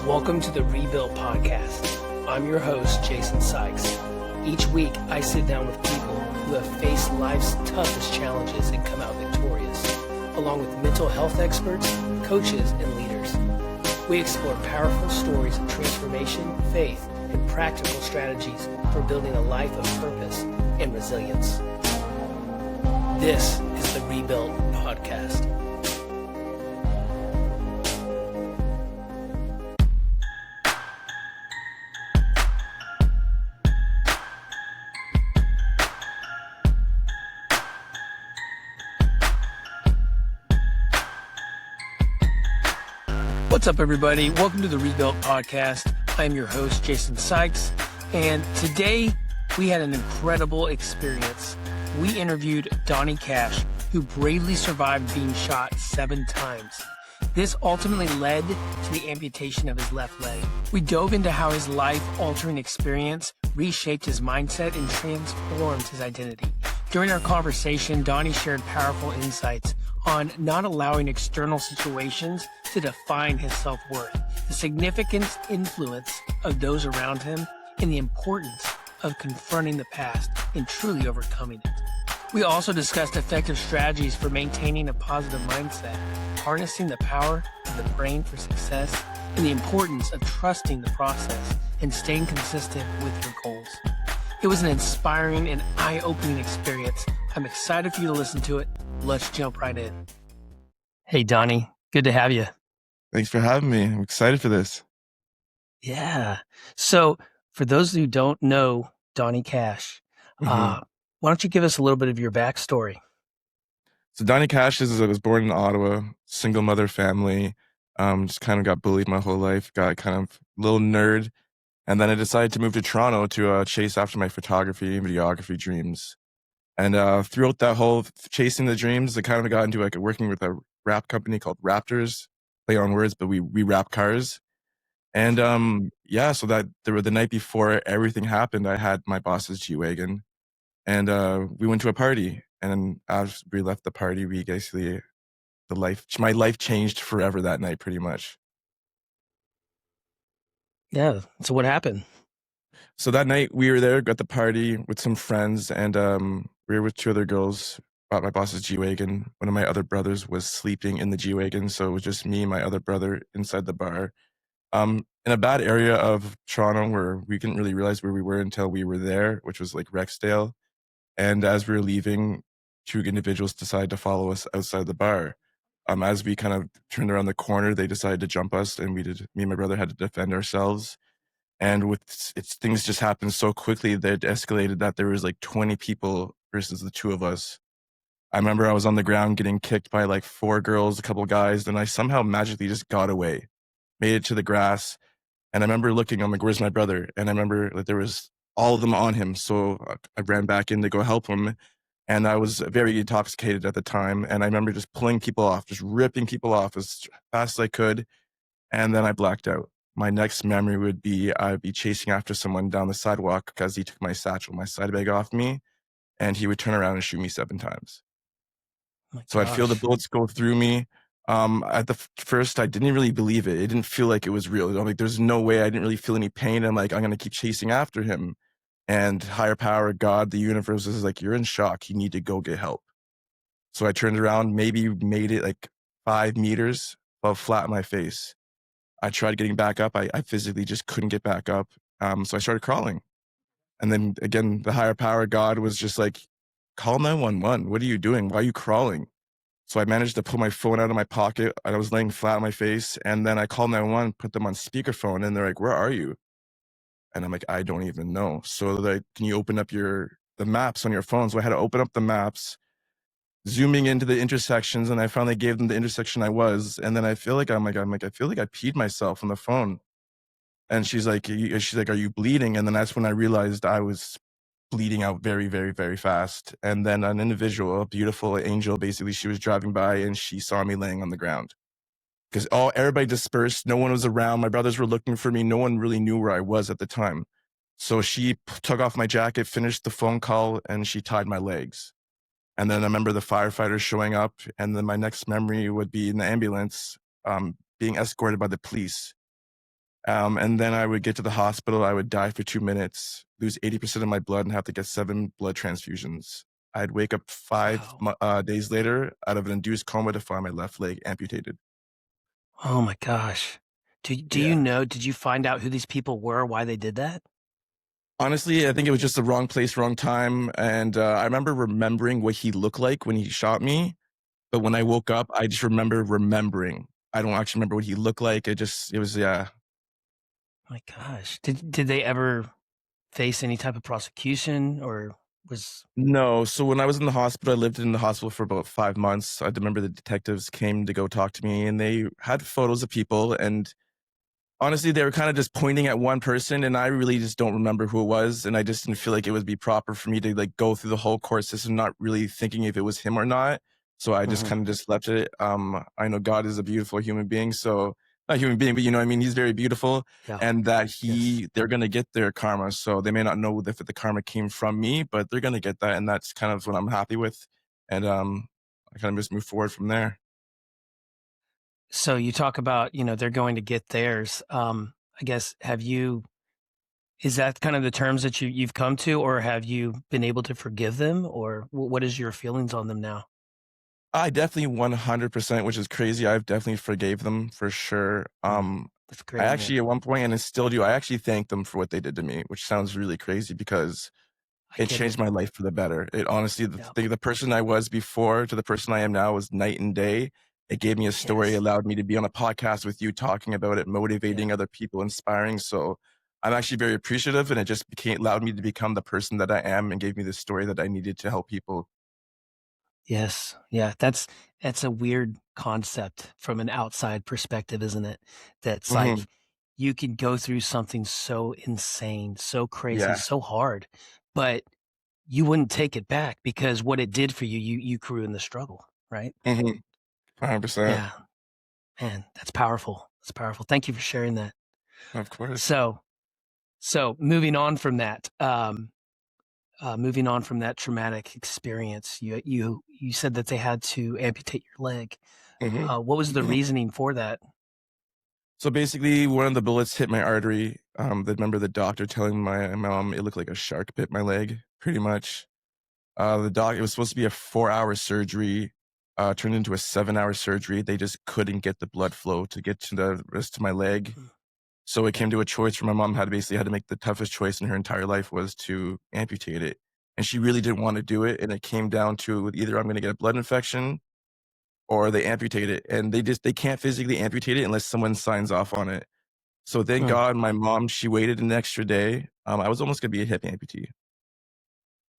Welcome to the Rebuilt Podcast. I'm your host, Jason Sykes. Each week, I sit down with people who have faced life's toughest challenges and come out victorious, along with mental health experts, coaches, and leaders. We explore powerful stories of transformation, faith, and practical strategies for building a life of purpose and resilience. This is the Rebuilt Podcast. What's up, everybody? Welcome to the Rebuilt Podcast. I'm your host, Jason Sykes, and today we had an incredible experience. We interviewed Donny Kashh, who bravely survived being shot 7 times. This ultimately led to the amputation of his left leg. We dove into how his life-altering experience reshaped his mindset and transformed his identity. During our conversation, Donny shared powerful insights on not allowing external situations to define his self-worth, the significant influence of those around him, and the importance of confronting the past and truly overcoming it. We also discussed effective strategies for maintaining a positive mindset, harnessing the power of the brain for success, and the importance of trusting the process and staying consistent with your goals. It was an inspiring and eye-opening experience. I'm excited for you to listen to it. Let's jump right in. Hey, Donny. Good to have you. Thanks for having me. I'm excited for this. Yeah. So for those who don't know Donny Kashh, why don't you give us a little bit of your backstory? So Donny Kashh I was born in Ottawa, single mother family, just kind of got bullied my whole life, got kind of a little nerd. And then I decided to move to Toronto to chase after my photography and videography dreams. And throughout that whole chasing the dreams, I kind of got into like working with a wrap company called Raptors, play on words, but we wrap cars. And so that the night before everything happened, I had my boss's G-Wagon, and we went to a party. And as we left the party, we basically my life changed forever that night, pretty much. Yeah. So what happened? So that night we were there at the party with some friends, and we were with 2 other girls. Bought my boss's G-Wagon. One of my other brothers was sleeping in the G-Wagon, so it was just me and my other brother inside the bar. In a bad area of Toronto where we didn't really realize where we were until we were there, which was like Rexdale. And as we were leaving, 2 individuals decided to follow us outside the bar. As we kind of turned around the corner, they decided to jump us, and me and my brother had to defend ourselves. And things just happened so quickly that it escalated that there was like 20 people versus the 2 of us. I remember I was on the ground getting kicked by like 4 girls, a couple guys, then I somehow magically just got away, made it to the grass. And I remember looking, I'm like, where's my brother? And I remember that there was all of them on him. So I ran back in to go help him. And I was very intoxicated at the time. And I remember just pulling people off, just ripping people off as fast as I could. And then I blacked out. My next memory would be I'd be chasing after someone down the sidewalk because he took my satchel, my side bag off me, and he would turn around and shoot me 7 times. Oh my So I'd feel the gosh. bullets go through me. At the first, I didn't really believe it. It didn't feel like it was real. I'm like, there's no way. I didn't really feel any pain. I'm like, I'm going to keep chasing after him. And higher power, God, the universe is like, you're in shock. You need to go get help. So I turned around, maybe made it like 5 meters, fell flat on my face. I tried getting back up. I physically just couldn't get back up. So I started crawling. And then again, the higher power, God, was just like, call 911. What are you doing? Why are you crawling? So I managed to pull my phone out of my pocket. I was laying flat on my face. And then I called 911, put them on speakerphone, and they're like, where are you? And I'm like, I don't even know. So they're like, can you open up the maps on your phone? So I had to open up the maps, zooming into the intersections, and I finally gave them the intersection I was. And then I feel like I feel like I peed myself on the phone. And she's like, are you bleeding? And then that's when I realized I was bleeding out very, very, very fast. And then an individual, a beautiful angel, basically, she was driving by and she saw me laying on the ground. Because everybody dispersed. No one was around. My brothers were looking for me. No one really knew where I was at the time. So she took off my jacket, finished the phone call, and she tied my legs. And then I remember the firefighters showing up. And then my next memory would be in the ambulance, being escorted by the police. And then I would get to the hospital, I would die for 2 minutes, lose 80% of my blood, and have to get 7 blood transfusions. I'd wake up 5 Wow. days later out of an induced coma to find my left leg amputated. Oh my gosh. Do you Yeah. know, did you find out who these people were, why they did that? Honestly, I think it was just the wrong place, wrong time, and, I remember remembering what he looked like when he shot me, but when I woke up, I just remember remembering. I don't actually remember what he looked like, it was yeah. My gosh. Did they ever face any type of prosecution or was No, so when I was in the hospital, I lived in the hospital for about 5 months. I remember the detectives came to go talk to me, and they had photos of people, and honestly, they were kinda just pointing at one person, and I really just don't remember who it was, and I just didn't feel like it would be proper for me to, like, go through the whole court system not really thinking if it was him or not, so I just Mhm. kinda just left it. I know God is a beautiful human being, so not human being, but you know what I mean, he's very beautiful, Yeah. and that Yes. they're gonna get their karma, so they may not know if the karma came from me, but they're gonna get that, and that's kind of what I'm happy with, and, I kinda just move forward from there. So you talk about, they're going to get theirs. I guess is that kind of the terms that you've come to, or have you been able to forgive them, or what is your feelings on them now? I definitely 100%, which is crazy. I've definitely forgave them for sure. Mm, that's I great, man. actually at one point, and I still do, I actually thank them for what they did to me, which sounds really crazy because I it get it. changed my life for the better. It honestly, Yeah. the person I was before to the person I am now was night and day. It gave me a story, Yes. allowed me to be on a podcast with you talking about it, Yeah. motivating other people, inspiring. So I'm actually very appreciative, and it just became allowed me to become the person that I am and gave me the story that I needed to help people. Yes. Yeah. That's a weird concept from an outside perspective, isn't it? That's Hmm. like you can go through something so insane, so crazy, Yeah. so hard, but you wouldn't take it back because what it did for you, you grew in the struggle, right? 100%. Yeah. Man, that's powerful. That's powerful. Thank you for sharing that. Of course. So, moving on from that, moving on from that traumatic experience, you said that they had to amputate your leg. Mhm. What was the reasoning for that? So basically, one of the bullets hit my artery. I remember the doctor telling my mom it looked like a shark bit my leg, pretty much. It was supposed to be a 4-hour surgery, turned into a 7-hour surgery. They just couldn't get the blood flow to get to the rest of my leg. Mm, So it yeah. came to a choice where my mom had to make the toughest choice in her entire life was to amputate it. And she really didn't want to do it. And it came down to either I'm going to get a blood infection or they amputate it. And they can't physically amputate it unless someone signs off on it. So thank Mm, God my mom, she waited an extra day. I was almost gonna be a hip amputee,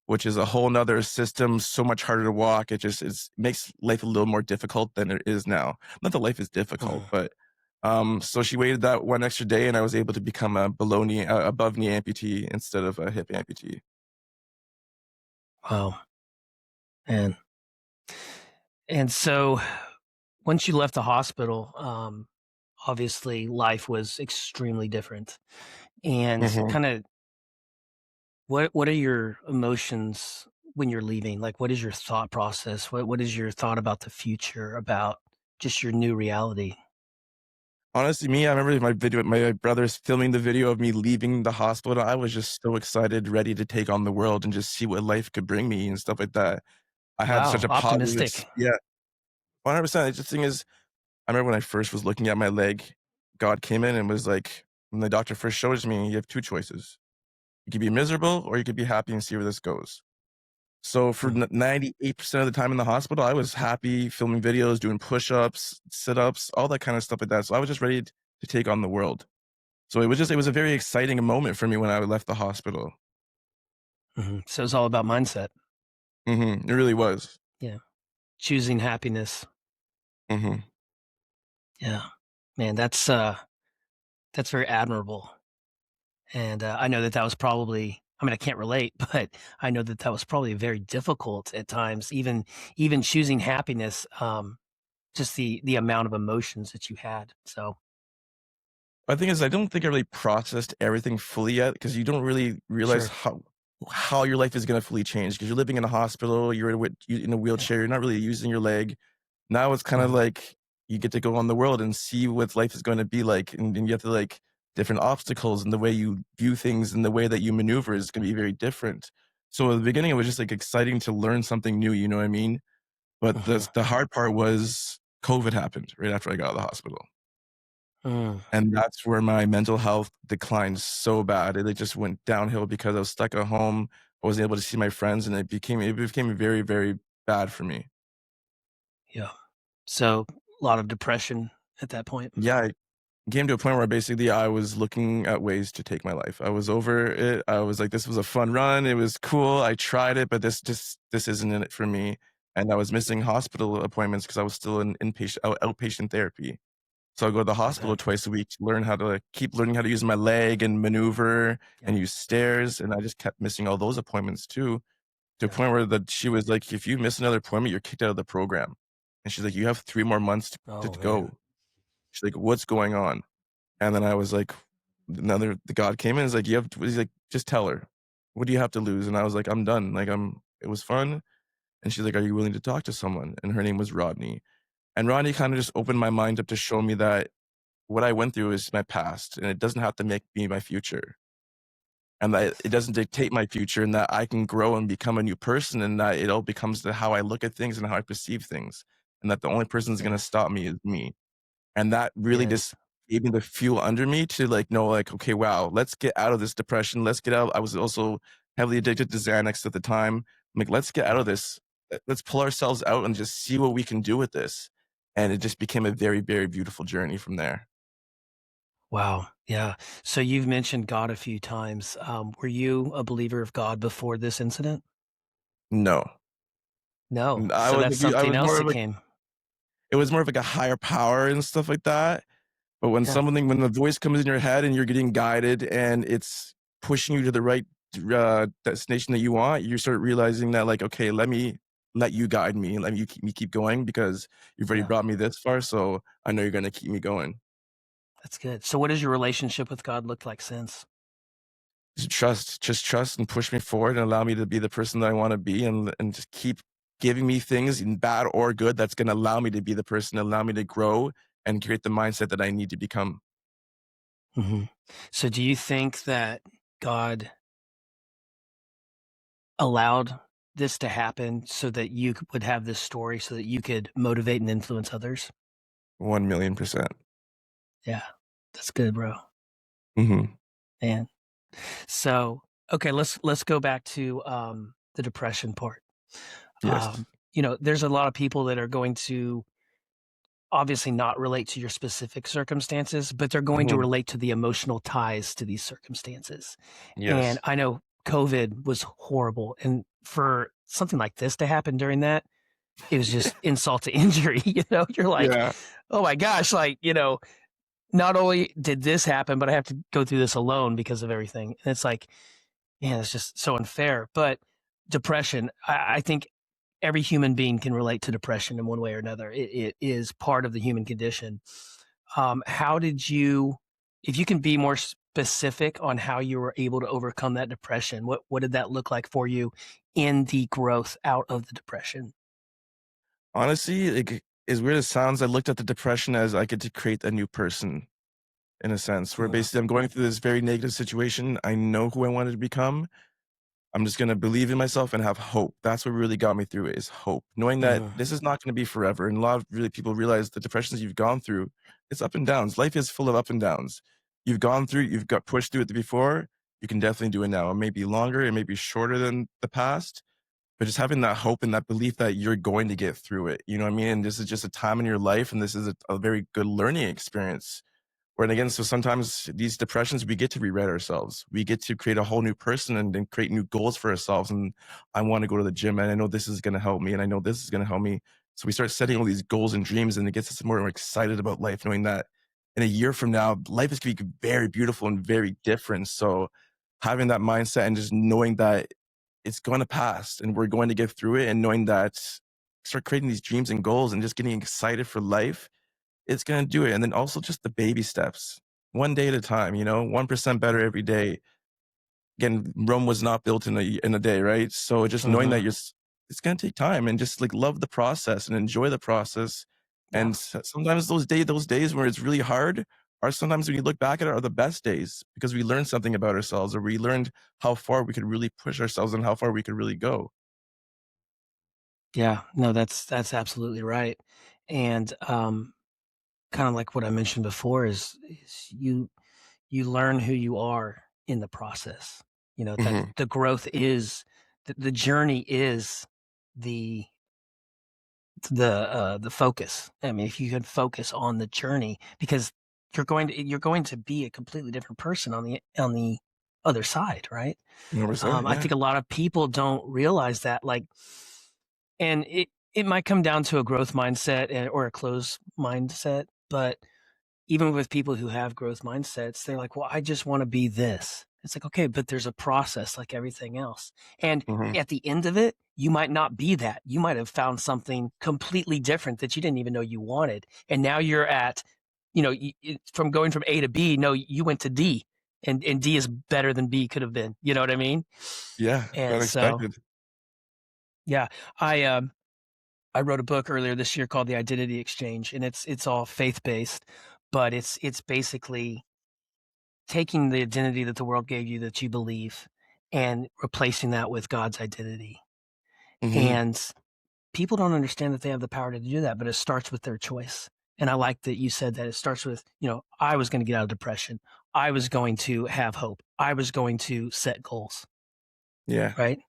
which is a whole 'nother system, so much harder to walk. Makes life a little more difficult than it is now. Not that life is difficult, mhm. but, so she waited that one extra day, and I was able to become a above knee amputee instead of a hip amputee. Wow, man. And so once you left the hospital, obviously life was extremely different. And Mhm. kind of what are your emotions when you're leaving? Like, what is your thought process? What is your thought about the future, about just your new reality? Honestly, I remember my brothers filming the video of me leaving the hospital. I was just so excited, ready to take on the world and just see what life could bring me and stuff like that. I had such Wow, a positive optimistic. yeah, 100%. The thing is, I remember when I first was looking at my leg, God came in and was like when the doctor first showed it to me, "You have 2 choices. You could be miserable or you could be happy and see where this goes." So for Mm, 98% of the time in the hospital, I was happy filming videos, doing push-ups, sit-ups, all that kinda stuff like that. So I was just ready to take on the world. So it was a very exciting moment for me when I left the hospital. mhm. So it's all about mindset. Mhm, it really was. Yeah, choosing happiness. Mhm. Yeah, man, that's very admirable. And I know that that was probably. I mean, I can't relate, but I know that that was probably very difficult at times. Even choosing happiness. Just the amount of emotions that you had. So The thing is, I don't think I really processed everything fully yet because you don't really realize sure. how your life is gonna fully change because 'cause you're living in a hospital, you're in a Yeah. wheelchair, you're not really using your leg. Now it's kind of Mhm. like you get to go on the world and see what life is gonna be like, and you have to, like, different obstacles, and the way you view things and the way that you maneuver is going to be very different. So at the beginning, it was just like exciting to learn something new. You know what I mean? But Mhm. the hard part was COVID happened right after I got out of the hospital. Mm. And that's where my mental health declined so bad. It just went downhill because I was stuck at home. I wasn't able to see my friends, and it became very, very bad for me. Yeah. So, a lot of depression at that point. Yeah, it came to a point where basically I was looking at ways to take my life. I was over it. I was like, this was a fun run. It was cool. I tried it, but this isn't in it for me. And I was missing hospital appointments because I was still in outpatient therapy. So I go to the I hospital bet. twice a week to learn how to like, keep learning how to use my leg and maneuver Yeah. and use stairs. And I just kept missing all those appointments too, to a Yeah. point where she was like, if you miss another appointment, you're kicked out of the program. And she's like, you have 3 more months to Oh, man. go. She's like, what's going on? And then I was like, the God came in and is like, he's like, just tell her, what do you have to lose? And I was like, I'm done. Like, it was fun. And she's like, are you willing to talk to someone? And her name was Rodney. And Rodney kind of just opened my mind up to show me that what I went through is my past and it doesn't have to make me my future. And that it doesn't dictate my future, and that I can grow and become a new person, and that it all becomes to how I look at things and how I perceive things. And that the only person that's gonna Yeah. stop me is me. And that really Yeah. just gave me the fuel under me to like know like, okay, wow, let's get out of this depression. Let's get out. I was also heavily addicted to Xanax at the time. I'm like, let's get out Yeah. of this. Let's pull ourselves out and just see what we can do with this. And it just became a very, very beautiful journey from there. Wow. Yeah. So you've mentioned God a few times. Were you a believer of God before this incident? No. No. I So was that's I something was else more of that like came. it was more of like a higher power and stuff like that. But Yeah. when the voice comes in your head and you're getting guided and it's pushing you to the right destination that you want, you start realizing that like, okay, let me let you guide me, let me keep going because you've already Yeah. brought me this far, so I know you're gonna keep me going. That's good. So what does your relationship with God look like since? Just trust and push me forward and allow me to be the person that I want to be, and just keep giving me things in bad or good that's gonna allow me to be the person, allow me to grow and create the mindset that I need to become. Mhm. So do you think that God allowed this to happen so that you would have this story so that you could motivate and influence others? 1,000,000%. Yeah. That's good, bro. Mhm. Man. So, okay, let's go back to the depression part. Yes. There's a lot of people that are going to obviously not relate to your specific circumstances, but they're going to Mhm. relate to the emotional ties to these circumstances. And Yes. I know COVID was horrible, and for something like this to happen during that, it was just insult to injury. You're like, Yeah. oh my gosh, like, not only did this happen, but I have to go through this alone because of everything. And it's like, man, it's just so unfair. But depression, I think every human being can relate to depression in one way or another. It is part of the human condition. How did you, if you can be more specific on how you were able to overcome that depression, what did that look like for you in the growth out of the depression? Honestly, like, as weird as it sounds, I looked at the depression as I get to create a new person in a sense, where Mm, basically I'm going through this very negative situation. I know who I wanted to become. I'm just gonna believe in myself and have hope. That's what really got me through it, is hope. Knowing that mhm. this is not gonna be forever. And a lot of really people realize the depressions you've gone through, it's up and downs. Life is full of up and downs. You've got pushed through it before, you can definitely do it now. It may be longer, it may be shorter than the past, but just having that hope and that belief that you're going to get through it, you know what I mean? And this is just a time in your life, and this is a very good learning experience. Where again, so sometimes these depressions, we get to rewrite ourselves. We get to create a whole new person and then create new goals for ourselves. And I want to go to the gym, and I know this is going to help me, and I know this is going to help me. So we start setting all these goals and dreams, and it gets us more and more excited about life, knowing that in a year from now, life is going to be very beautiful and very different. So having that mindset and just knowing that it's going to pass and we're going to get through it, and knowing that start creating these dreams and goals and just getting excited for life, it's gonna do it. And then also just the baby steps, one day at a time, 1% better every day. Again, Rome was not built in a day, right? So just knowing that Mhm. it's gonna take time, and just like love the process and enjoy the process. Yeah. And sometimes those days where it's really hard are sometimes when you look back at it are the best days because we learned something about ourselves or we learned how far we could really push ourselves and how far we could really go. Yeah, no, that's absolutely right. And kind of like what I mentioned before is you learn who you are in the process. You know, that Hmm. the growth is the journey is the the focus. I mean, if you can focus on the journey, because you're going to be a completely different person on the other side, right? 100%, I yeah. think a lot of people don't realize that, like, and it might come down to a growth mindset or a closed mindset, but even with people who have growth mindsets, they're like, well, I just want to be this. It's like, okay, but there's a process like everything else. And Hmm. at the end of it, you might not be that. You might have found something completely different that you didn't even know you wanted. And now you're at, from going from A to B, no, you went to D, and D is better than B could have been. You know what I mean? Yeah, And so, unexpected. yeah, I wrote a book earlier this year called The Identity Exchange, and it's all faith based, but it's basically taking the identity that the world gave you that you believe and replacing that with God's identity. Hmm. And people don't understand that they have the power to do that, but it starts with their choice. And I like that you said that it starts with, I was going to get out of depression. I was going to have hope. I was going to set goals, Yeah. right?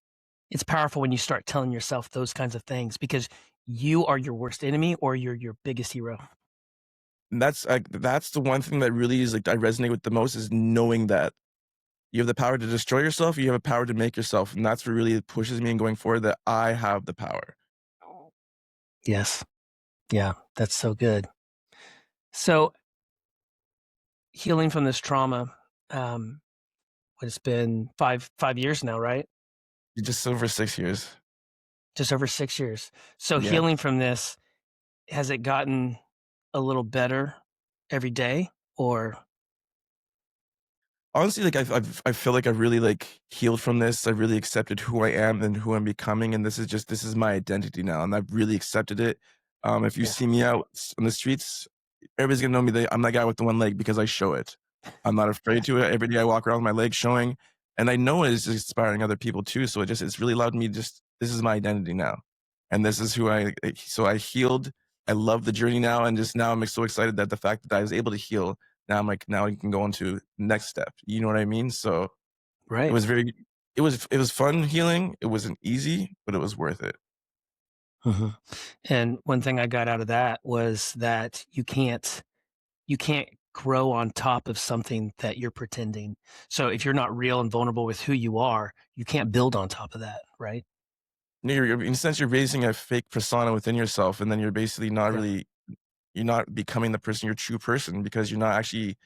It's powerful when you start telling yourself those kinds of things because you are your worst enemy or you're your biggest hero. And that's the one thing that really is like I resonate with the most is knowing that you have the power to destroy yourself, you have a power to make yourself, and that's what really pushes me in going forward that I have the power. Yes. Yeah. That's so good. So healing from this trauma, um, what it's been 5 years now, right? Just over 6 years. Just over 6 years. So Yeah. healing from this, has it gotten a little better every day, or Honestly, like I feel like I've really like healed from this. I've really accepted who I am and who I'm becoming, and this is my identity now, and I've really accepted it. If you yeah, see me out on the streets, everybody's gonna know me. I'm that guy with the one leg because I show it. I'm not afraid to it. Every day I walk around with my leg showing, and I know it is inspiring other people too. So it's really allowed me just this is my identity now, and this is who I. So I healed. I love the journey now, and just now I'm so excited that the fact that I was able to heal now I'm like, now you can go on to next step. You know what I mean? So it right. was very it was fun healing. It wasn't easy, but it was worth it. Hmm. And one thing I got out of that was that you can't grow on top of something that you're pretending. So if you're not real and vulnerable with who you are, you can't build on top of that, right? No, in a sense you're raising a fake persona within yourself, and then you're basically not Yeah, really you're not becoming the person, your true person, because you're not actually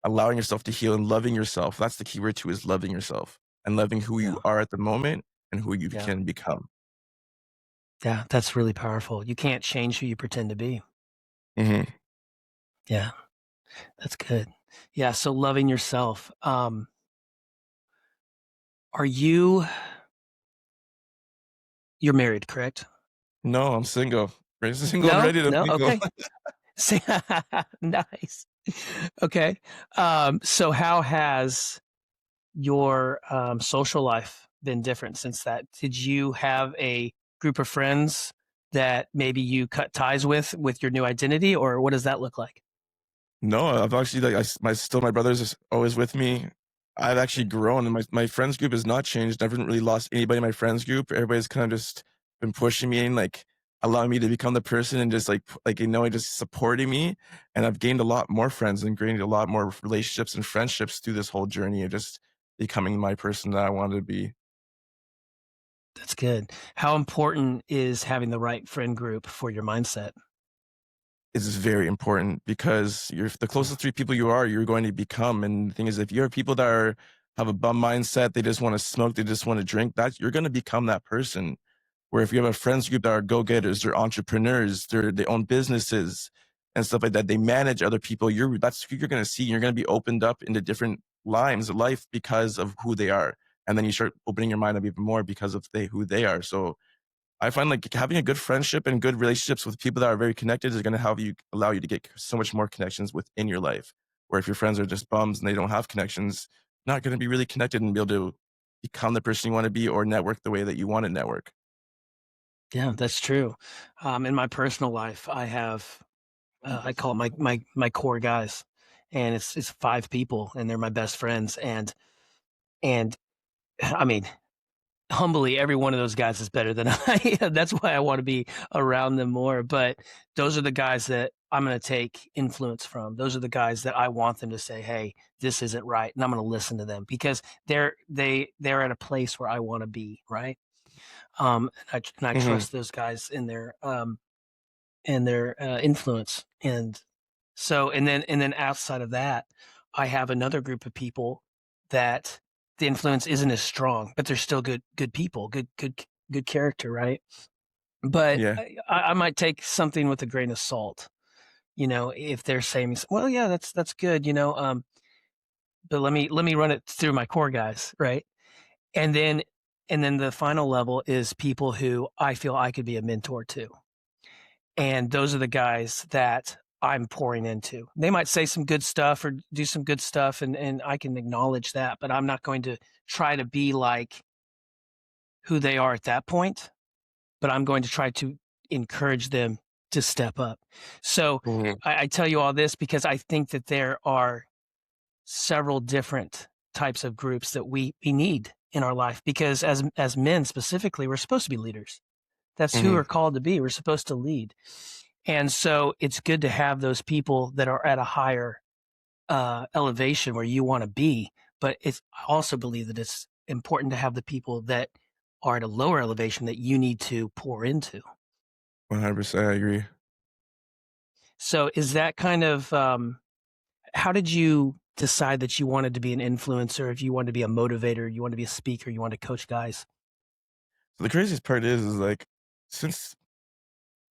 allowing yourself to heal and loving yourself. That's the key word too, is loving yourself and loving who yeah, you are at the moment and who you yeah, can become. yeah. That's really powerful. You can't change who you pretend to be. Hmm. Yeah, that's good. Yeah. So loving yourself. Are you're married, correct? No, I'm single. Very single and No, ready to no. mingle. Okay. Nice. Okay. So how has your social life been different since that? Did you have a group of friends that maybe you cut ties with your new identity, or what does that look like? No, I've actually like my brothers is always with me. I've actually grown and my friends group has not changed. I haven't really lost anybody in my friends group. Everybody's kind of just been pushing me and like allowing me to become the person and just just supporting me. And I've gained a lot more friends and gained a lot more relationships and friendships through this whole journey of just becoming my person that I wanted to be. That's good. How important is having the right friend group for your mindset? Is very important because you're the Mm, closest three people you are, you're going to become. And the thing is, if you have people that have a bum mindset, they just want to smoke, they just want to drink, that you're going to become that person. Where if you have a friends group that are go-getters, they're entrepreneurs, they own businesses and stuff like that, they manage other people, that's who you're going to see. You're going to be opened up into different lines of life because of who they are. And then you start opening your mind up even more because of who they are. So I find like having a good friendship and good relationships with people that are very connected is going to allow you to get so much more connections within your life. Or if your friends are just bums and they don't have connections, not going to be really connected and be able to become the person you want to be or network the way that you want to network. Yeah, that's true. In my personal life, I have I call it my core guys, and it's 5 people, and they're my best friends. And I mean, humbly, every one of those guys is better than I am. That's why I want to be around them more. But those are the guys that I'm going to take influence from. Those are the guys that I want them to say, "Hey, this isn't right," and I'm going to listen to them because they're at a place where I want to be. Right. And I Hmm. trust those guys in their influence. And so, and then outside of that, I have another group of people that the influence isn't as strong, but they're still good people, good character, right? But Yeah. I might take something with a grain of salt, if they're saying, well, yeah, that's good, but let me run it through my core guys, right? And then and then the final level is people who I feel I could be a mentor to. And those are the guys that I'm pouring into. They might say some good stuff or do some good stuff, and I can acknowledge that, but I'm not going to try to be like who they are at that point, but I'm going to try to encourage them to step up. So Hmm. I tell you all this because I think that there are several different types of groups that we need in our life because as men specifically, we're supposed to be leaders. That's who we're Hmm. called to be. We're supposed to lead. And so it's good to have those people that are at a higher elevation where you want to be. But I also believe that it's important to have the people that are at a lower elevation that you need to pour into. 100%. I agree. So is that kind of how did you decide that you wanted to be an influencer? If you wanted to be a motivator, you want to be a speaker, you want to coach guys? So the craziest part is like, since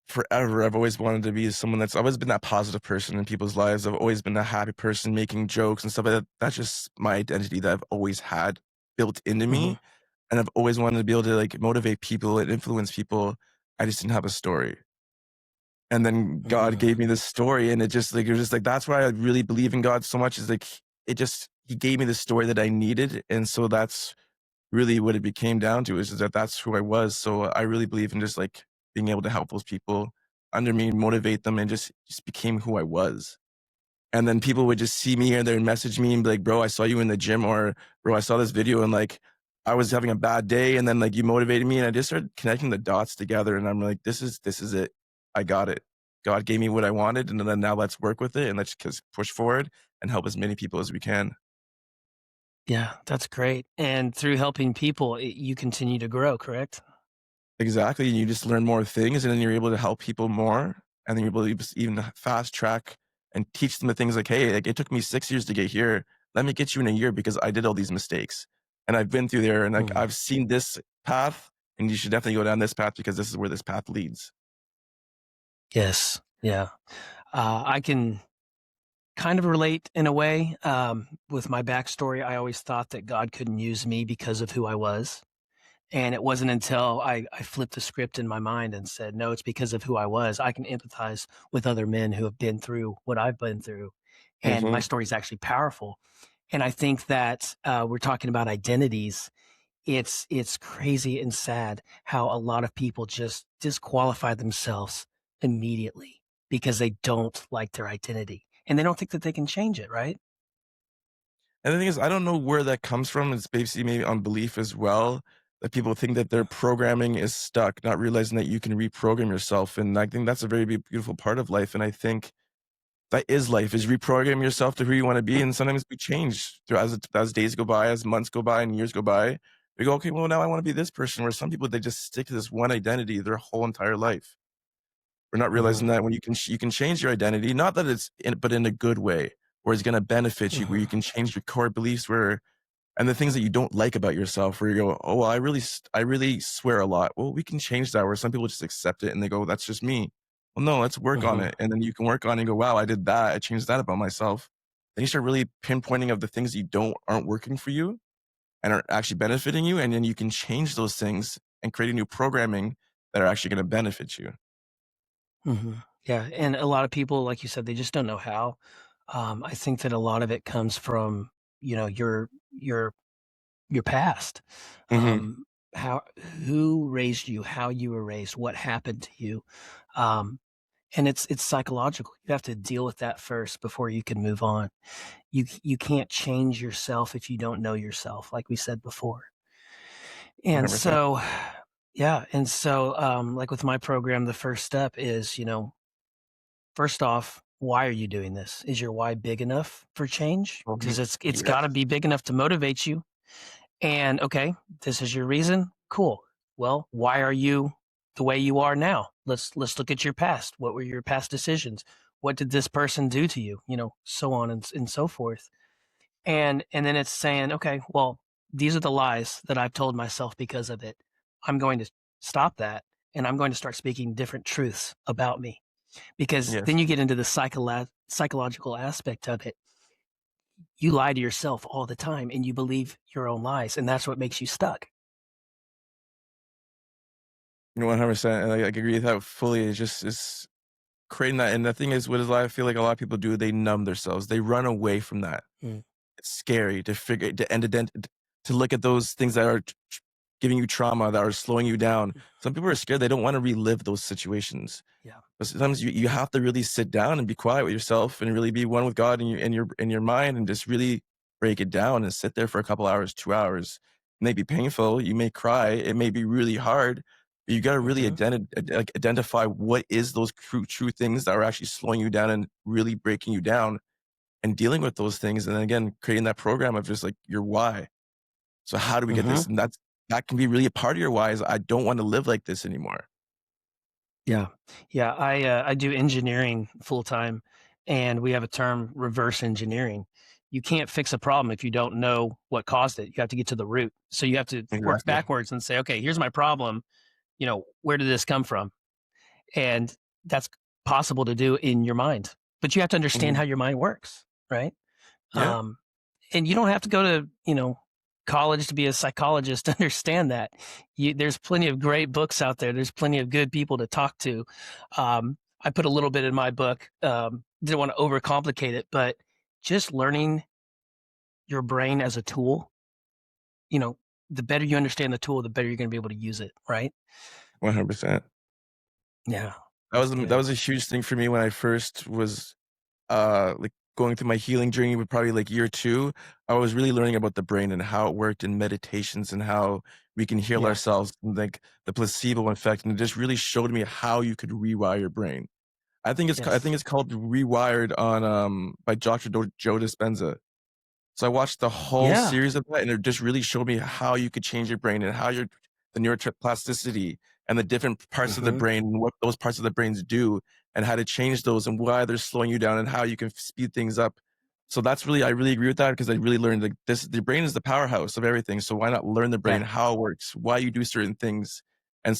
forever, I've always wanted to be someone that's always been that positive person in people's lives. I've always been a happy person making jokes and stuff like that. That's just my identity that I've always had built into Hmm. me. And I've always wanted to be able to like motivate people and influence people. I just didn't have a story. And then God Hmm. gave me this story, and it was just like that's why I really believe in God so much. Is like He gave me the story that I needed, and so that's really what it became down to is that that's who I was. So I really believe in just like being able to help those people under me, motivate them, and just became who I was. And then people would just see me here and there and message me and be like, "Bro, I saw you in the gym," or "Bro, I saw this video and like I was having a bad day, and then like you motivated me," and I just started connecting the dots together, and I'm like, "This is it. I got it. God gave me what I wanted, and then now let's work with it and let's just push forward and help as many people as we can." Yeah, that's great. And through helping people, you continue to grow, correct? Exactly, and you just learn more things, and then you're able to help people more, and then you're able to just even fast track and teach them the things like, "Hey, like, it took me 6 years to get here. Let me get you in a year because I did all these mistakes, and I've been through there, and, like, Mhm. I've seen this path, and you should definitely go down this path because this is where this path leads." Yes. Yeah. I can kind of relate in a way. With my backstory, I always thought that God couldn't use me because of who I was. And it wasn't until I flipped the script in my mind and said, no, it's because of who I was. I can empathize with other men who have been through what I've been through. And my Mhm. story is actually powerful. And I think that we're talking about identities. It's crazy and sad how a lot of people just disqualify themselves immediately because they don't like their identity and they don't think that they can change it, right? And the thing is, I don't know where that comes from. It's basically maybe on belief as well, that people think that their programming is stuck, not realizing that you can reprogram yourself, and I think that's a very beautiful part of life, and I think that is life, is reprogram yourself to who you wanna be, and sometimes we change through as days go by, as months go by, and years go by. We go, "Okay, well, now I wanna be this person," where some people, they just stick to this one identity their whole entire life. We're not Hmm. realizing that when you can change your identity, not that it's in but in a good way, where it's gonna benefit you, where Hmm. you can change your core beliefs where and the things that you don't like about yourself where you go, "Oh, well, I really swear a lot." Well, we can change that where some people just accept it and they go, "That's just me." Well, no, let's work on Hmm. it. And then you can work on it and go, "Wow, I did that. I changed that about myself." Then you start really pinpointing of the things you don't aren't working for you and aren't actually benefiting you, and then you can change those things and create a new programming that are actually gonna benefit you. Hmm. Yeah. And a lot of people, like you said, they just don't know how. I think that a lot of it comes from, you know, your past. Hmm. Um, how who raised you, how you were raised, what happened to you. Um, and it's psychological. You have to deal with that first before you can move on. You can't change yourself if you don't know yourself, like we said before. And 100%. so, yeah, and so like with my program, the first step is, first off, why are you doing this? Is your why big enough for change? Because it's got to Yes. be big enough to motivate you. And okay, this is your reason. Cool. Well, why are you the way you are now? Let's look at your past. What were your past decisions? What did this person do to you? So on and so forth. And then it's saying, okay, well, these are the lies that I've told myself because of it. I'm going to stop that, and I'm going to start speaking different truths about me, because then Yes. you get into the psychological aspect of it. You lie to yourself all the time, and you believe your own lies, and that's what makes you stuck. 100%. And I agree with that fully. It's creating that. And the thing is, what is I feel like a lot of people do, they numb themselves. They run away from that. Mm. It's scary to figure to end to look at those things that are giving you trauma, that are slowing you down. Some people are scared. They don't want to relive those situations. Yeah. But sometimes you have to really sit down and be quiet with yourself and really be one with God in your mind and just really break it down and sit there for a couple hours, 2 hours. It may be painful. You may cry. It may be really hard. But you got to really Hmm. identify what is those true things that are actually slowing you down and really breaking you down and dealing with those things. And then again, creating that program of just like your why. So how do we get Hmm. this? And that can be really a part of your why is I don't want to live like this anymore. Yeah. Yeah. I do engineering full time, and we have a term, reverse engineering. You can't fix a problem if you don't know what caused it. You have to get to the root. So you have to work Exactly. backwards and say, okay, here's my problem. Where did this come from? And that's possible to do in your mind, but you have to understand Mhm. how your mind works, right? Yeah. Um, and you don't have to go to, college to be a psychologist to understand that. There's plenty of great books out there. There's plenty of good people to talk to. I put a little bit in my book. Didn't want to overcomplicate it, but just learning your brain as a tool, you know, the better you understand the tool, the better you're going to be able to use it. Right. 100%. Yeah. That That's was that good. was a huge thing for me when I first was, like, going through my healing journey with probably, like, year 2. I was really learning about the brain and how it worked in meditations and how we can heal Yeah. ourselves and, like, the placebo effect, and it just really showed me how you could rewire your brain. I Yes. think it's called Rewired on, by Doctor Joe Dispenza. So I watched the whole Yeah. series of that, and it just really showed me how you could change your brain and how the neuroplasticity and the different parts of the Hmm. brain and what those parts of the brains do and how to change those and why they're slowing you down and how you can speed things up. So that's really I really agree with that because I really learned like the brain is the powerhouse of everything. So why not learn the brain, Yeah. how it works, why you do certain things and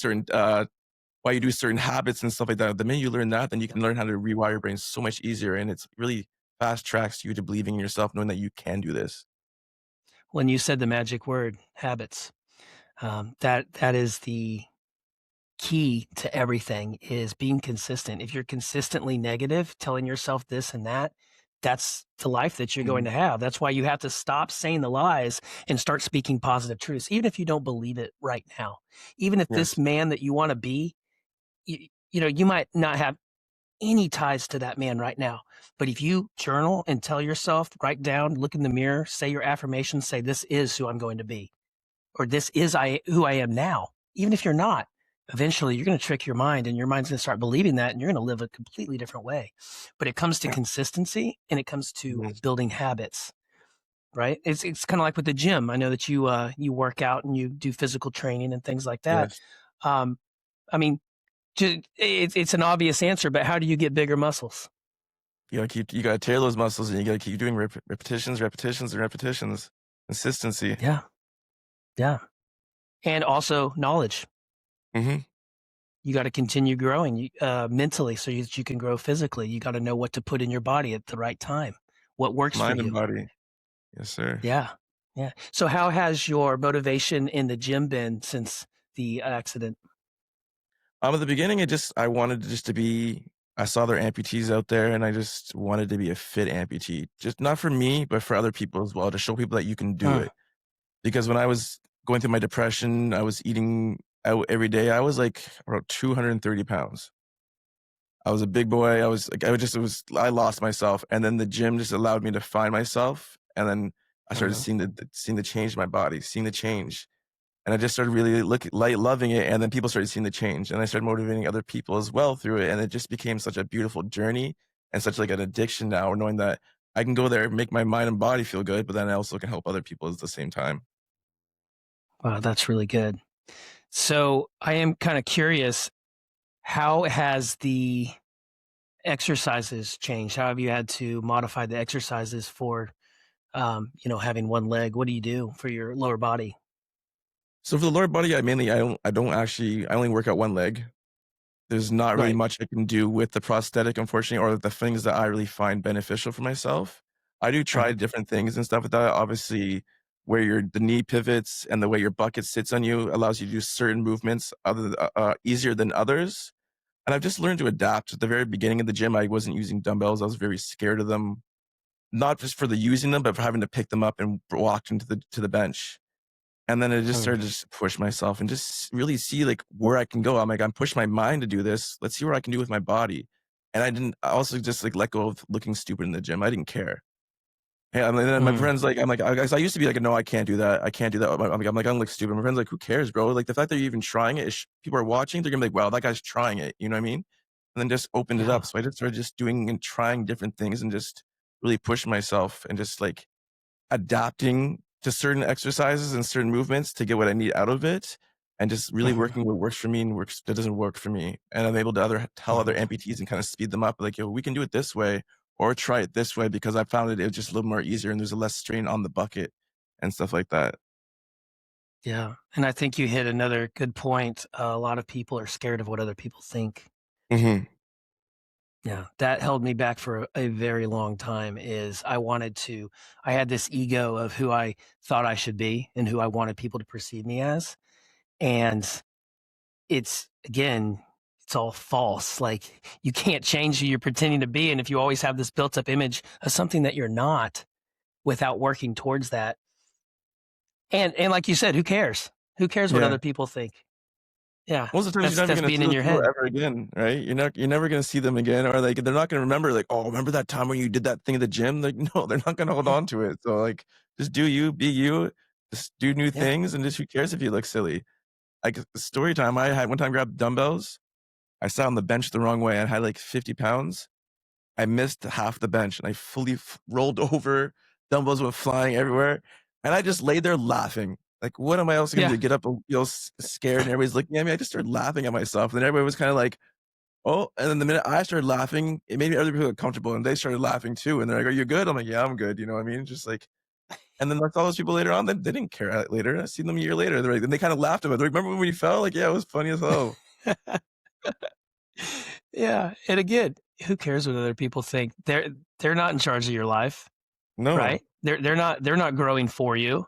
why you do certain habits and stuff like that. The minute you learn that, then you Yep. can learn how to rewire your brain so much easier, and it's really fast tracks you to believing in yourself, knowing that you can do this. When you said the magic word, habits, that is the key to everything, is being consistent. If you're consistently negative, telling yourself this and that, that's the life that you're going Mhm. to have. That's why you have to stop saying the lies and start speaking positive truths, even if you don't believe it right now. Even if this Yes. man that you want to be, you might not have any ties to that man right now. But if you journal and tell yourself, write down, look in the mirror, say your affirmations, say, this is who I'm going to be, or this is who I am now. Even if you're not, eventually you're going to trick your mind, and your mind's going to start believing that, and you're going to live a completely different way. But it comes to consistency, and it comes to Yes. building habits, right? It's kind of like with the gym. I know that you work out and you do physical training and things like that. Yes. Um, I mean, it's an obvious answer, but how do you get bigger muscles? You gotta tear those muscles and you gotta keep doing repetitions, repetitions, and repetitions. Consistency. Yeah, yeah, and also knowledge. Mhm. You got to continue growing mentally, so that you can grow physically. You got to know what to put in your body at the right time, what works for Mind and you. body. Yes, sir. Yeah. Yeah. So how has your motivation in the gym been since the accident? At the beginning, I wanted just to be I saw there amputees out there, and I just wanted to be a fit amputee. Just not for me, but for other people as well, to show people that you can do Mm. it. Because when I was going through my depression, I was eating out every day. I was like around 230 pounds. I was a big boy. I was like, I lost myself. And then the gym just allowed me to find myself. And then I started Mhm. seeing the change in my body, seeing the change. And I just started really loving it. And then people started seeing the change. And I started motivating other people as well through it. And it just became such a beautiful journey and such like an addiction now, knowing that I can go there, make my mind and body feel good, but then I also can help other people at the same time. Wow, that's really good. So I am kind of curious, how has the exercises changed? How have you had to modify the exercises for, having one leg? What do you do for your lower body? So for the lower body, I only work out one leg. There's not really Right. much I can do with the prosthetic, unfortunately, or the things that I really find beneficial for myself. I do try Mhm. different things and stuff with that. Obviously, where the knee pivots and the way your bucket sits on you allows you to do certain movements easier than others. And I've just learned to adapt. At the very beginning of the gym, I wasn't using dumbbells. I was very scared of them, not just for the using them, but for having to pick them up and walk into the bench. And then I just Mm. started to just push myself and just really see like where I can go. I'm like, I'm pushing my mind to do this. Let's see what I can do with my body. And I also just like let go of looking stupid in the gym. I didn't care. Yeah, and then my Mm. friends like, I'm like, I used to be like, no, I can't do that. I can't do that. I'm like, I look stupid. My friends like, who cares, bro? Like the fact that you're even trying it, people are watching. They're gonna be like, wow, that guy's trying it. You know what I mean? And then just opened it Yeah. up. So I just started just doing and trying different things and just really pushing myself and just like adapting to certain exercises and certain movements to get what I need out of it, and just really Mhm. working what works for me and works that doesn't work for me. And I'm able to tell other Mhm. amputees and kind of speed them up, like, yo, we can do it this way or try it this way because I found it was just a little more easier and there's a less strain on the bucket and stuff like that. Yeah. And I think you hit another good point. A lot of people are scared of what other people think. Hmm. Yeah, that held me back for a very long time. I had this ego of who I thought I should be and who I wanted people to perceive me as. And again, it's all false. Like, you can't change who you're pretending to be. And if you always have this built up image of something that you're not without working towards that. And like you said, who cares? Who cares what Yeah. other people think? Yeah. Most of the times, you're That's never that's gonna being see in those your people head. ever again, right? You're never gonna see them again, or, like, they're not gonna remember, like, "Oh, remember that time when you did that thing at the gym?" Like, no, they're not gonna hold Yeah. on to it. So, like, just do you, be you, just do new Yeah. things, and just who cares if you look silly? Like, story time, I had one time grabbed dumbbells. I sat on the bench the wrong way. I had, like, 50 pounds. I missed half the bench, and I fully rolled over, dumbbells went flying everywhere, and I just laid there laughing. Like, what am I else gonna Yeah. do? Get up and feel scared, and everybody's looking at me? I just started laughing at myself, and then everybody was kinda like, "Oh," and then the minute I started laughing, it made other people get comfortable, and they started laughing too, and they're like, "Are you good?" I'm like, "Yeah, I'm good," you know what I mean? Just like and then I saw those people later on, they didn't care, later. I seen them a year later, they're like and they kinda laughed about it. They're like, "Remember when you fell?" Like, "Yeah, it was funny as hell." Yeah, and again, who cares what other people think? They're not in charge of your life, No, right? They're not growing for you,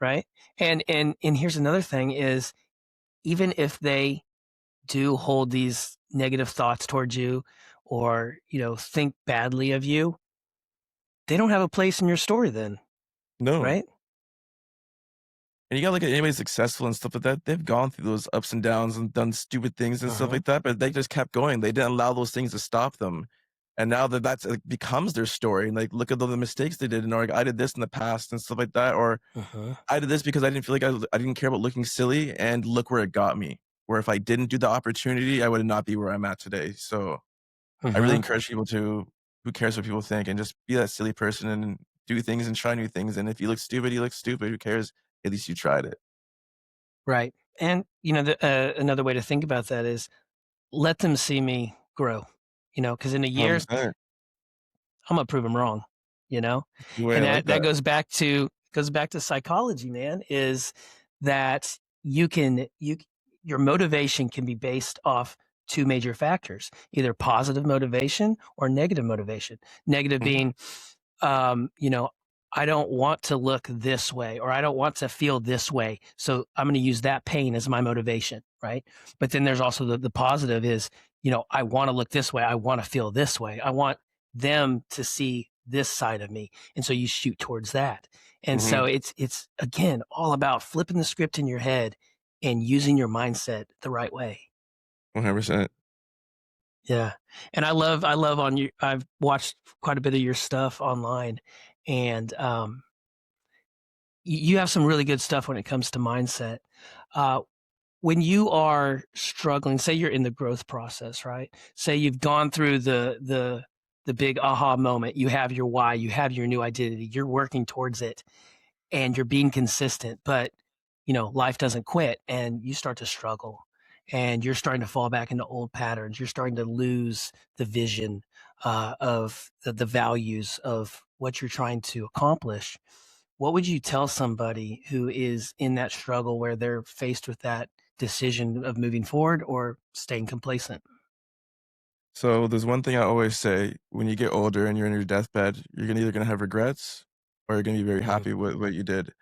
right? And here's another thing is, even if they do hold these negative thoughts towards you, or, think badly of you, they don't have a place in your story then, no. right? And you gotta look at anybody successful and stuff like that, they've gone through those ups and downs and done stupid things and stuff Uh-huh. like that, but they just kept going. They didn't allow those things to stop them. And now that becomes their story, and, like, look at all the mistakes they did, and, or, like, I did this in the past and stuff like that, or Uh-huh. I did this because I didn't feel like I didn't care about looking silly, and look where it got me. Where if I didn't do the opportunity, I would not be where I'm at today. So I really Uh-huh. encourage people to who cares what people think, and just be that silly person and do things and try new things. And if you look stupid, you look stupid. Who cares? At least you tried it. Right. And, another way to think about that is, let them see me grow, because in a year 100%. I'm gonna prove them wrong, you know? The way And I like that that. goes back to psychology, man, is that your motivation can be based off two major factors, either positive motivation or negative motivation. Negative Mhm. being, um, you know, I don't want to look this way, or I don't want to feel this way. So I'm going to use that pain as my motivation, right? But then there's also the positive is, I want to look this way. I want to feel this way. I want them to see this side of me. And so you shoot towards that. And so it's again, all about flipping the script in your head and using your mindset the right way. 100%. Yeah. And I love on you. I've watched quite a bit of your stuff online, and you have some really good stuff when it comes to mindset. When you are struggling, say you're in the growth process, right? Say you've gone through the big aha moment, you have your why, you have your new identity, you're working towards it, and you're being consistent, but life doesn't quit, and you start to struggle, and you're starting to fall back into old patterns. You're starting to lose the vision of the values of what you're trying to accomplish. What would you tell somebody who is in that struggle where they're faced with that decision of moving forward or staying complacent? So there's one thing I always say: when you get older and you're in your deathbed, you're either gonna have regrets or you're gonna be very Mhm. happy with what you did.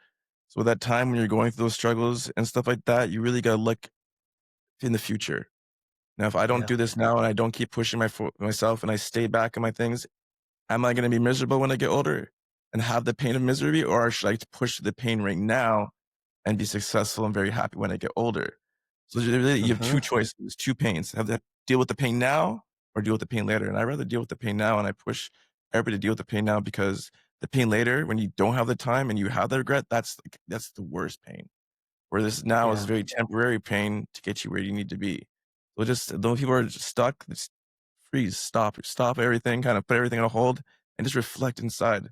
So that time when you're going through those struggles and stuff like that, you really gotta look in the future. Now, if I don't Yeah. do this now and I don't keep pushing myself and I stay back in my things, am I gonna be miserable when I get older and have the pain of misery, or should I push the pain right now and be successful and very happy when I get older? So really, you have Hmm. two choices, two pains. Have to deal with the pain now or deal with the pain later. And I'd rather deal with the pain now, and I push everybody to deal with the pain now, because the pain later, when you don't have the time and you have the regret, that's the worst pain. Where this now is Yeah. very temporary pain to get you where you need to be. So just those people are just stuck, just freeze, stop everything, kind of put everything on a hold and just reflect inside.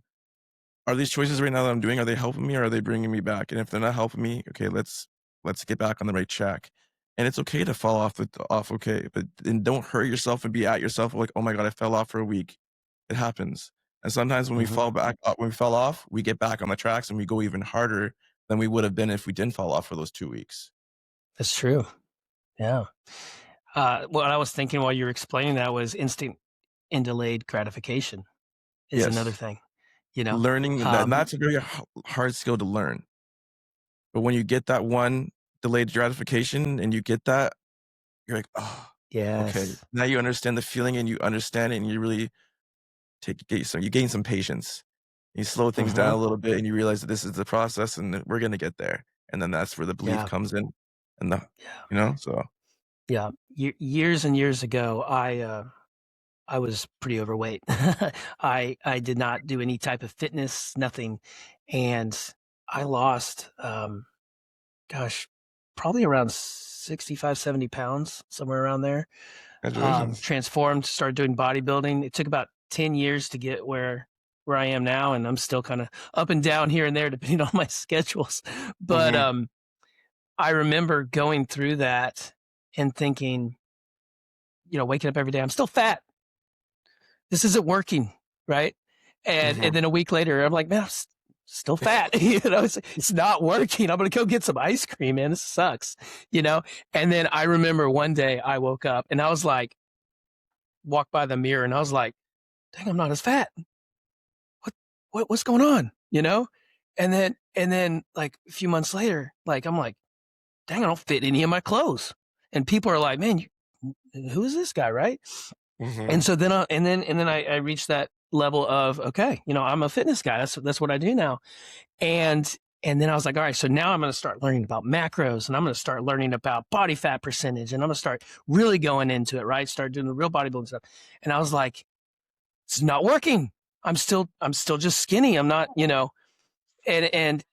Are these choices right now that I'm doing, are they helping me or are they bringing me back? And if they're not helping me, okay, let's get back on the right track. And it's okay to fall off, okay, but then don't hurt yourself and be at yourself like, oh my God, I fell off for a week. It happens. And sometimes when we Hmm. when we fell off, we get back on the tracks and we go even harder than we would have been if we didn't fall off for those 2 weeks. That's true. Yeah. What I was thinking while you were explaining that was instant and delayed gratification is another Yes. thing, you know? Learning that, and Um, that's a very hard skill to learn. But when you get that one delayed gratification and you get that, you're like, "Oh, okay." yes. Now you understand the feeling and you understand it and you really you gain some patience. You slow things down Hmm. a little bit and you realize that this is the process and that we're gonna get there. And then that's where the belief Yeah. comes in and Yeah. so Yeah. Years and years ago, I was pretty overweight. I did not do any type of fitness, nothing. And I lost, gosh, probably around 65, 70 pounds, somewhere around there. congratulations. Transformed, started doing bodybuilding. It took about 10 years to get where I am now. And I'm still kind of up and down here and there, depending on my schedules. But, Mhm, I remember going through that and thinking, waking up every day, I'm still fat. This isn't working, right? And mhm, then a week later, I'm like, man, I'm still fat. It's not working. I'm gonna go get some ice cream, man. This sucks, you know. And then I remember one day I woke up and I was like, walked by the mirror and I was like, dang, I'm not as fat. What's going on? And then like a few months later, like I'm like, dang, I don't fit any of my clothes. And people are like, man, who is this guy, right? And mhm, so then I reached that level of, okay, I'm a fitness guy. That's what I do now. And then I was like, all right, so now I'm going to start learning about macros, and I'm going to start learning about body fat percentage, and I'm going to start really going into it, right? Start doing the real bodybuilding stuff. And I was like, it's not working. I'm still just skinny. I'm not, and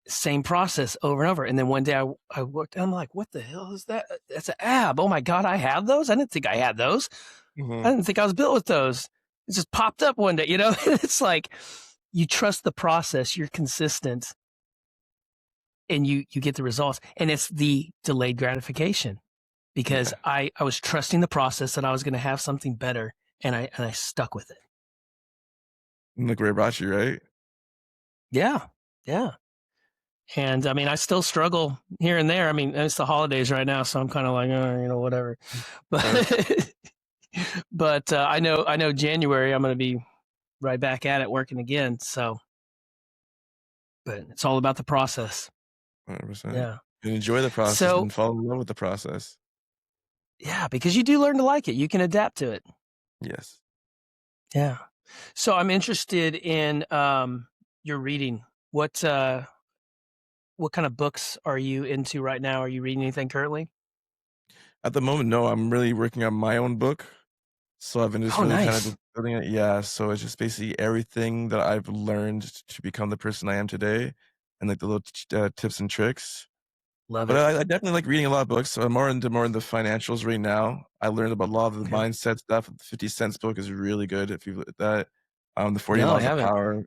same process over and over. And then one day I looked and I'm like, what the hell is that? That's an ab. Oh my God, I have those? I didn't think I had those. I mhm. didn't think I was built with those. It just popped up one day, It's like you trust the process, you're consistent, and you get the results. And it's the delayed gratification because Yeah. I was trusting the process that I was going to have something better, and I stuck with it. And look where it brought you, right? Yeah. Yeah. And I mean, I still struggle here and there. I mean, it's the holidays right now, so I'm kind of like, whatever. Right. But but I know January I'm going to be right back at it working again. So, but it's all about the process. 100%. Yeah. And enjoy the process So and fall in love with the process. Yeah, because you do learn to like it. You can adapt to it. Yes. Yeah. So I'm interested in your reading. What kind of books are you into right now? Are you reading anything currently? At the moment, no, I'm really working on my own book. So I've been just Oh, really kind of nice. just building it. Yeah. So it's just basically everything that I've learned to become the person I am today and like the little tips and tricks. Love But it. I definitely like reading a lot of books. So I'm more into financials right now. I learned about a lot of the Okay. mindset stuff. The 50 Cents book is really good if you've looked at that. The 40 No, I Laws of haven't. Power.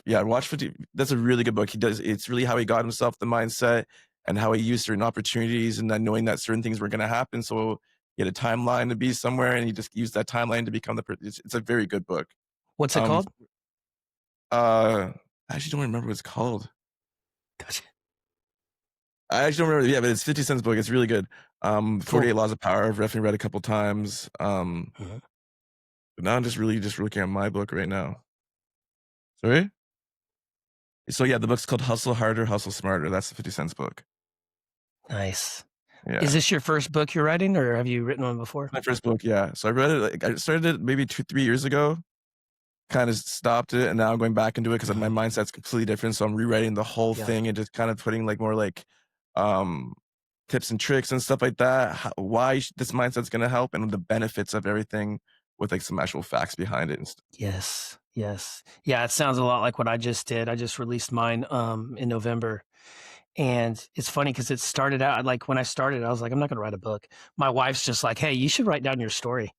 Yeah, watch 50. That's a really good book. It's really how he got himself the mindset and how he used certain opportunities and then knowing that certain things were going to happen. So he had a timeline to be somewhere and he just used that timeline to become the person. It's a very good book. What's it Um, called? I actually don't remember what it's called. Gotcha. I actually don't remember. Yeah, but it's 50 Cent's book. It's really good. Cool. 48 Laws of Power. I've definitely read a couple times. Mhm. But now I'm just really just looking at my book right now. Sorry? So yeah, the book's called Hustle Harder, Hustle Smarter. That's the 50 Cent's book. Nice. Is Yeah. this your first book you're writing, or have you written one before? My first book, yeah. So I read it like I started it maybe 2, 3 years ago, kind of stopped it, and now I'm going back into it because my Mhm. mindset's completely different. So I'm rewriting the whole Yeah. thing and just kind of putting like more like um tips and tricks and stuff like that. Why this mindset's gonna help and the benefits of everything with like some actual facts behind it and stuff. Yes. Yes. Yeah, it sounds a lot like what I just did. I just released mine in November. And it's funny because it started out like when I started, I was like, I'm not going to write a book. My wife's just like, hey, you should write down your story.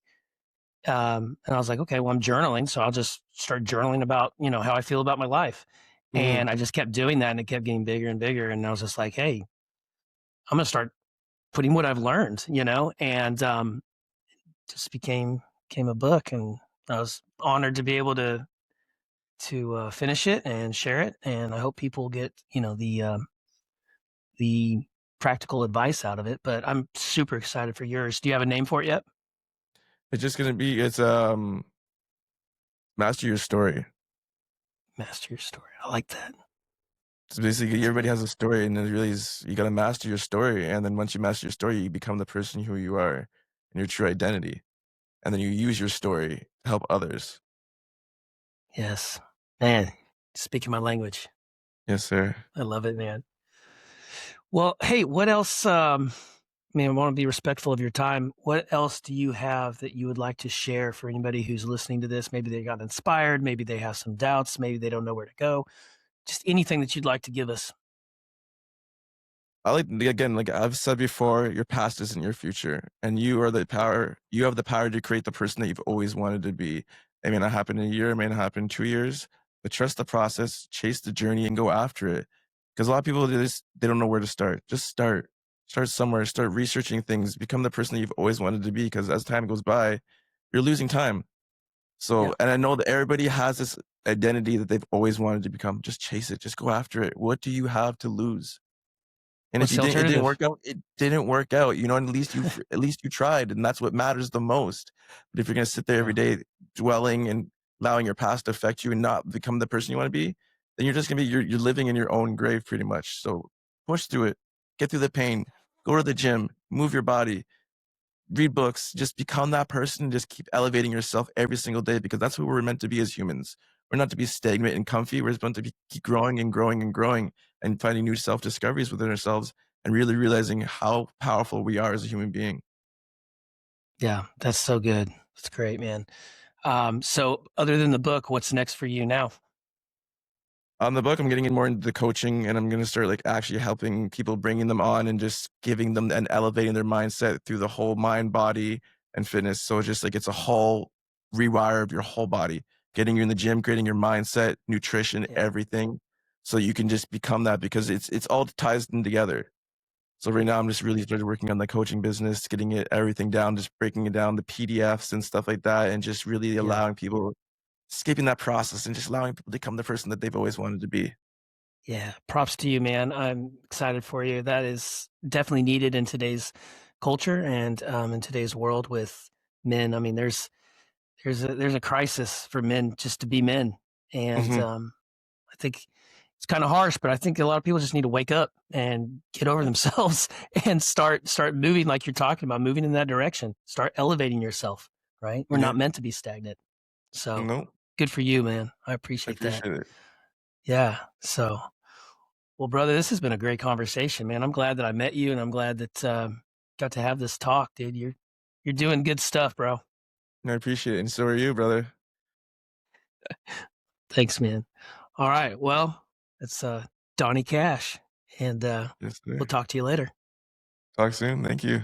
And I was like, okay, well, I'm journaling. So I'll just start journaling about, how I feel about my life. Mhm. And I just kept doing that and it kept getting bigger and bigger. And I was just like, hey, I'm going to start putting what I've learned, and just became a book. And I was honored to be able to finish it and share it. And I hope people get, the practical advice out of it, but I'm super excited for yours. Do you have a name for it yet? It's just gonna be it's master your story. Master your story. I like that. So basically That's everybody good. has a story and it really is you gotta master your story. And then once you master your story, you become the person who you are and your true identity. And then you use your story to help others. Yes. Man, speaking my language. Yes, sir. I love it, man. Well, hey, what else? I want to be respectful of your time. What else do you have that you would like to share for anybody who's listening to this? Maybe they got inspired. Maybe they have some doubts. Maybe they don't know where to go. Just anything that you'd like to give us. I like again, like I've said before, your past isn't your future. And you have the power to create the person that you've always wanted to be. It may not happen in a year, it may not happen in 2 years, but trust the process, chase the journey and go after it. Because a lot of people do this, they don't know where to start. Just start. Start somewhere, start researching things, become the person that you've always wanted to be. Because as time goes by, you're losing time. Yeah. So, and I know that everybody has this identity that they've always wanted to become. Just chase it, just go after it. What do you have to lose? And if What's you the didn't it didn't alternative? work out, it didn't work out, you know, and at least you tried, and that's what matters the most. But if you're gonna sit there every Yeah. day dwelling and allowing your past to affect you and not become the person you wanna be, then you're just gonna be you're living in your own grave pretty much. So push through it, get through the pain, go to the gym, move your body, read books, just become that person, just keep elevating yourself every single day because that's who we're meant to be as humans. We're not to be stagnant and comfy. We're meant to be keep growing and growing and growing and finding new self discoveries within ourselves and really realizing how powerful we are as a human being. Yeah. That's so good. That's great, man. So other than the book, what's next for you now? On the book, I'm getting in more into the coaching and I'm going to start like actually helping people, bringing them on and just giving them and elevating their mindset through the whole mind, body, and fitness. So it's just like it's a whole rewire of your whole body, getting you in the gym, creating your mindset, nutrition, Yeah. everything. So you can just become that because it's all ties in together. So right now I'm just really started working on the coaching business, getting it everything down, just breaking it down, the PDFs and stuff like that, and just really Yeah. allowing people skipping that process and just allowing people to become the person that they've always wanted to be. Yeah. Props to you, man. I'm excited for you. That is definitely needed in today's culture and in today's world with men. I mean, there's a crisis for men just to be men, and Mhm. I think it's kind of harsh, but I think a lot of people just need to wake up and get over themselves and start moving like you're talking about, moving in that direction. Start elevating yourself, right? We're not meant to be stagnant. So Nope. good for you, man. I I appreciate appreciate that. it. Yeah. So, well, brother, this has been a great conversation, man. I'm glad that I met you, and I'm glad that got to have this talk, dude. You're doing good stuff, bro. I appreciate it. And so are you, brother. Thanks, man. All right. Well, it's Donny Kashh, and Yes, sir. we'll talk to you later. Talk soon. Thank you.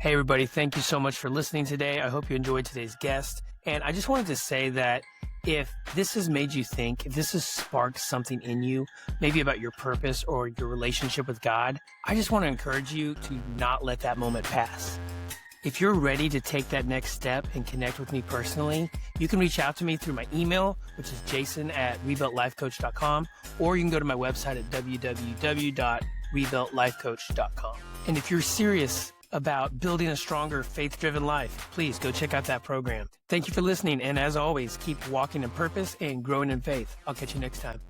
Hey, everybody. Thank you so much for listening today. I hope you enjoyed today's guest. And I just wanted to say that if this has made you think, if this has sparked something in you, maybe about your purpose or your relationship with God, I just want to encourage you to not let that moment pass. If you're ready to take that next step and connect with me personally, you can reach out to me through my email, which is jason@rebuiltlifecoach.com, or you can go to my website at www.rebuiltlifecoach.com. And if you're serious about building a stronger faith-driven life, please go check out that program. Thank you for listening. And as always, keep walking in purpose and growing in faith. I'll catch you next time.